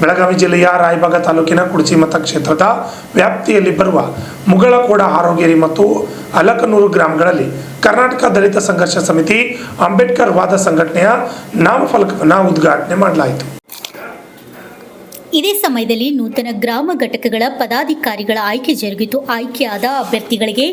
ಬೆಳಗಾವಿ ಜಿಲ್ಲೆಯ ರಾಯಬಾಗ ತಾಲೂಕಿನ ಕುಡಚಿ ಮತಕ್ಷೇತ್ರದ ವ್ಯಾಪ್ತಿಯಲ್ಲಿ ಬರುವ ಮುಗಳಕೋಡ ಹಾರೋಗೇರಿ ಮತ್ತು ಅಲಕನೂರು ಗ್ರಾಮಗಳಲ್ಲಿ ಕರ್ನಾಟಕ ದಲಿತ ಸಂಘರ್ಷ ಸಮಿತಿ ಅಂಬೇಡ್ಕರ್ ವಾದ ಸಂಘಟನೆಯ ನಾಮಫಲಕವನ್ನು ಉದ್ಘಾಟನೆ ಮಾಡಲಾಯಿತು. ಇದೇ ಸಮಯದಲ್ಲಿ ನೂತನ ಗ್ರಾಮ ಘಟಕಗಳ ಪದಾಧಿಕಾರಿಗಳ ಆಯ್ಕೆ ಜರುಗಿತು. ಆಯ್ಕೆಯಾದ ಅಭ್ಯರ್ಥಿಗಳಿಗೆ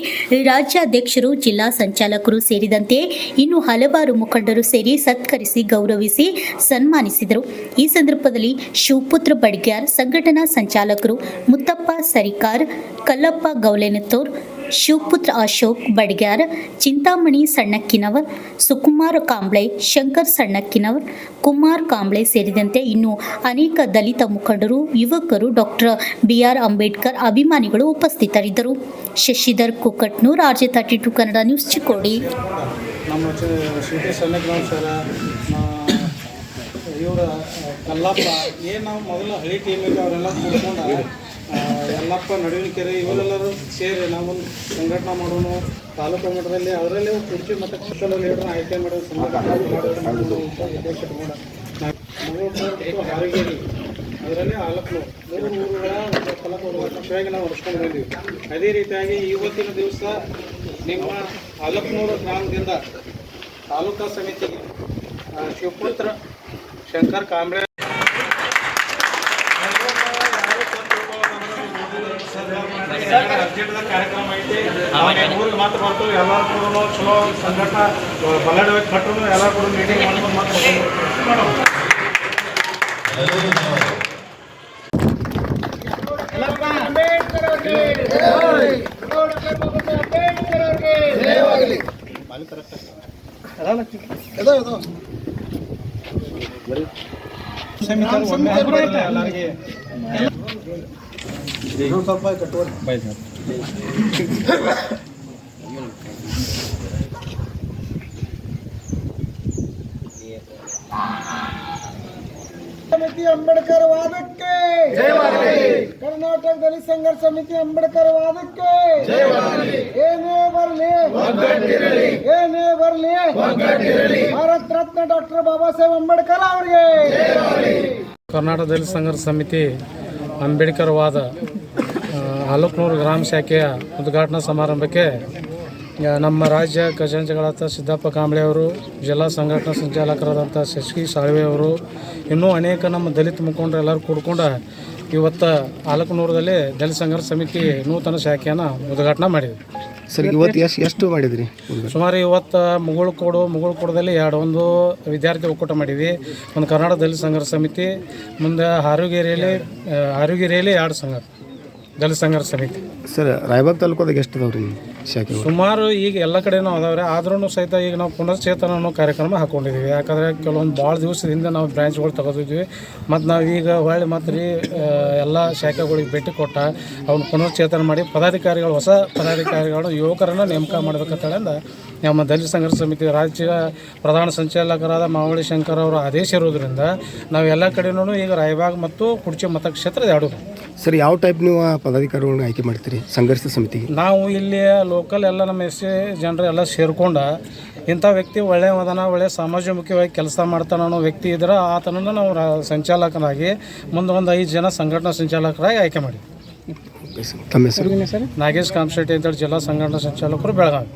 ರಾಜ್ಯಾಧ್ಯಕ್ಷರು, ಜಿಲ್ಲಾ ಸಂಚಾಲಕರು ಸೇರಿದಂತೆ ಇನ್ನು ಹಲವಾರು ಮುಖಂಡರು ಸೇರಿ ಸತ್ಕರಿಸಿ ಗೌರವಿಸಿ ಸನ್ಮಾನಿಸಿದರು. ಈ ಸಂದರ್ಭದಲ್ಲಿ ಶಿವಪುತ್ರ ಬಡ್ಗ್ಯಾರ್, ಸಂಘಟನಾ ಸಂಚಾಲಕರು ಮುತ್ತಪ್ಪ ಸರಿಕಾರ್, ಕಲ್ಲಪ್ಪ ಗೌಲೆನತ್ತೂರ್, ಶಿವಪುತ್ರ ಅಶೋಕ್ ಬಡ್ಗ್ಯಾರ್, ಚಿಂತಾಮಣಿ ಸಣ್ಣಕ್ಕಿನವರ್, ಸುಕುಮಾರ್ ಕಾಂಬ್ಳೆ, ಶಂಕರ್ ಸಣ್ಣಕ್ಕಿನವರ್, ಕುಮಾರ್ ಕಾಂಬ್ಳೆ ಸೇರಿದಂತೆ ಇನ್ನು ಅನೇಕ ದಲಿತ ಮುಖಂಡರು, ಯುವಕರು, ಡಾಕ್ಟರ್ BR ಅಂಬೇಡ್ಕರ್ ಅಭಿಮಾನಿಗಳು ಉಪಸ್ಥಿತರಿದ್ದರು. Shashidhar Kukkatnoor, RJ32 Kannada news, Chikkodi. ಇವರ ಕಲ್ಲಪ್ಪ ಏನು ನಾವು ಮೊದಲು ಹಳಿ ಟೀಮಿಗೆ ಅವರೆಲ್ಲ ಕೂತ್ಕೊಂಡು ಯಲ್ಲಪ್ಪ ನಡುವಿನಕೆರೆ ಇವರೆಲ್ಲರೂ ಸೇರಿ ನಾವೊಂದು ಸಂಘಟನೆ ಮಾಡೋಣ. ತಾಲೂಕು ಮಟ್ಟದಲ್ಲಿ ಅವರಲ್ಲೇ ಕುರ್ಚಿ ಮತ್ತು ಕುಶಲ ಲೀಡರ್ನ ಆಯ್ಕೆ ಮಾಡೋದು, ಸಂಘಟನೆ ಹಾರಿಗೇರಿ ಅದರಲ್ಲಿ ಅಲಕ್ನೂರು 3 ಊರುಗಳ ಪಕ್ಷವಾಗಿ ನಾವು ನಡೆಸ್ಕೊಂಡು ಬಂದೀವಿ. ಅದೇ ರೀತಿಯಾಗಿ ಇವತ್ತಿನ ದಿವಸ ನಿಮ್ಮ ಅಲಕ್ನೂರು ಗ್ರಾಮದಿಂದ ತಾಲೂಕಾ ಸಮಿತಿಗೆ ಶಿವಪುತ್ರ ಶಂಕರ್ ಕಾಂಬ್ಳೆ ಅರ್ಜೆಂಟ್ದಾಗ ಕಾರ್ಯಕ್ರಮ ಐತಿ. ಊರಿಗೆ ಮಾತ್ರ ಬರ್ತೀವಿ. ಎಲ್ಲರೂ ಕೂಡ ಚಲೋ ಸಂಘಟನಾ ಬಲ್ಲಾಡ ಕಟ್ಟರು ಎಲ್ಲರೂ ಕೂಡ ಮೀಟಿಂಗ್ ಮಾಡ್ಕೊಂಡು ಮಾತ್ರ ಎಲ್ಲರಿಗೆ ಸ್ವಲ್ಪ ಕಟ್ಟುವ ಬಾಯ್ ಸರ್. ಸಮಿತಿ ಅಂಬೇಡ್ಕರ್ ವಾದಕ್ಕೆ ಕರ್ನಾಟಕ ದಲಿತ ಸಂಘರ್ಷ ಸಮಿತಿ ಅಂಬೇಡ್ಕರ್ ವಾದಕ್ಕೆ ಏನೇ ಬರಲಿ ಭಾರತ ರತ್ನ ಡಾಕ್ಟರ್ ಬಾಬಾ ಸಾಹೇಬ್ ಅಂಬೇಡ್ಕರ್ ಅವರಿಗೆ. ಕರ್ನಾಟಕ ದಲಿತ ಸಂಘರ್ಷ ಸಮಿತಿ ಅಂಬೇಡ್ಕರ್ ವಾದ ಅಲಕ್ನೂರು ಗ್ರಾಮ ಶಾಖೆಯ ಉದ್ಘಾಟನಾ ಸಮಾರಂಭಕ್ಕೆ ನಮ್ಮ ರಾಜ್ಯ ಖಜಾಂಚಿಗಳಾದ ಸಿದ್ದಪ್ಪ ಕಾಂಬ್ಳೆ ಅವರು, ಜಿಲ್ಲಾ ಸಂಘಟನಾ ಸಂಚಾಲಕರಾದಂಥ ಶಶಿ ಸಾಳ್ವೆ ಅವರು, ಇನ್ನೂ ಅನೇಕ ನಮ್ಮ ದಲಿತ ಮುಖಂಡರು ಎಲ್ಲರೂ ಕೂಡ್ಕೊಂಡು ಇವತ್ತು ಅಲಕ್ನೂರದಲ್ಲಿ ದಲಿತ ಸಂಘರ್ಷ ಸಮಿತಿ ನೂತನ ಶಾಖೆಯನ್ನು ಉದ್ಘಾಟನೆ ಮಾಡಿದ್ವಿ. ಸರ್, ಇವತ್ತು ಎಷ್ಟು ಮಾಡಿದ್ರಿ? ಸುಮಾರು ಇವತ್ತು ಮುಗುಳ್ಕೋಡದಲ್ಲಿ ಒಂದು ವಿದ್ಯಾರ್ಥಿ ಒಕ್ಕೂಟ ಮಾಡಿದ್ವಿ, ಒಂದು ಕರ್ನಾಟಕ ದಲಿತ ಸಂಘರ್ಷ ಸಮಿತಿ, ಮುಂದೆ ಹಾರೋಗೇರಿಯಲ್ಲಿ 2 ಸಂಘ ದಲಿತ ಸಂಘರ್ಷ ಸಮಿತಿ. ಸರ್, ರಾಯಬಾಗ್ ತಾಲೂಕದಾಗ ಎಷ್ಟು ಅದಾವ್ರಿ ಶಾಖೆ? ಸುಮಾರು ಈಗ ಎಲ್ಲ ಕಡೆನೂ ಅದಾವ್ರಿ. ಆದ್ರೂ ಸಹಿತ ಈಗ ನಾವು ಪುನಶ್ಚೇತನ ಅನ್ನೋ ಕಾರ್ಯಕ್ರಮ ಹಾಕ್ಕೊಂಡಿದ್ದೀವಿ. ಯಾಕಂದರೆ ಕೆಲವೊಂದು ಭಾಳ ದಿವಸದಿಂದ ನಾವು ಬ್ರಾಂಚ್ಗಳು ತಗೋತಿದ್ವಿ. ಮತ್ತು ನಾವು ಈಗ ಹೊಳ್ಳಿ ಮತ್ತು ಎಲ್ಲ ಶಾಖೆಗಳಿಗೆ ಭೇಟಿ ಕೊಟ್ಟ ಅವ್ನ ಪುನಶ್ಚೇತನ ಮಾಡಿ ಹೊಸ ಪದಾಧಿಕಾರಿಗಳು ಯುವಕರನ್ನು ನೇಮಕ ಮಾಡಬೇಕಂತೇಳಿಂದ ನಮ್ಮ ದಲಿತ ಸಂಘರ್ಷ ಸಮಿತಿ ರಾಜ್ಯ ಪ್ರಧಾನ ಸಂಚಾಲಕರಾದ ಮಾವಳಿ ಶಂಕರ್ ಅವರ ಆದೇಶ ಇರೋದ್ರಿಂದ ನಾವು ಎಲ್ಲ ಕಡೆನೂ ಈಗ ರಾಯಬಾಗ್ ಮತ್ತು ಕುಡ್ಚಿ ಮತಕ್ಷೇತ್ರ 2. ಸರ್, ಯಾವ ಟೈಪ್ ನೀವು ಪದಾಧಿಕಾರಿಗಳನ್ನ ಆಯ್ಕೆ ಮಾಡ್ತೀರಿ ಸಂಘರ್ಷ ಸಮಿತಿಗೆ? ನಾವು ಇಲ್ಲಿ ಲೋಕಲ್ ಎಲ್ಲ ನಮ್ಮ SC ಜನರು ಎಲ್ಲ ಸೇರ್ಕೊಂಡು ಇಂಥ ವ್ಯಕ್ತಿ ಒಳ್ಳೆಯ ಸಮಾಜಮುಖಿಯಾಗಿ ಕೆಲಸ ಮಾಡ್ತಾನೆ ಅನ್ನೋ ವ್ಯಕ್ತಿ ಇದ್ರೆ ಆತನನ್ನು ನಾವು ಸಂಚಾಲಕನಾಗಿ ಮುಂದೆ ಒಂದು 5 ಜನ ಸಂಘಟನಾ ಸಂಚಾಲಕರಾಗಿ ಆಯ್ಕೆ ಮಾಡಿ. ತಮ್ಮ ಹೆಸರು? ನಾಗೇಶ್ ಕಾಮಶೆಟ್ಟಿ ಅಂತೇಳಿ ಜಿಲ್ಲಾ ಸಂಘಟನಾ ಸಂಚಾಲಕರು, ಬೆಳಗಾವಿ.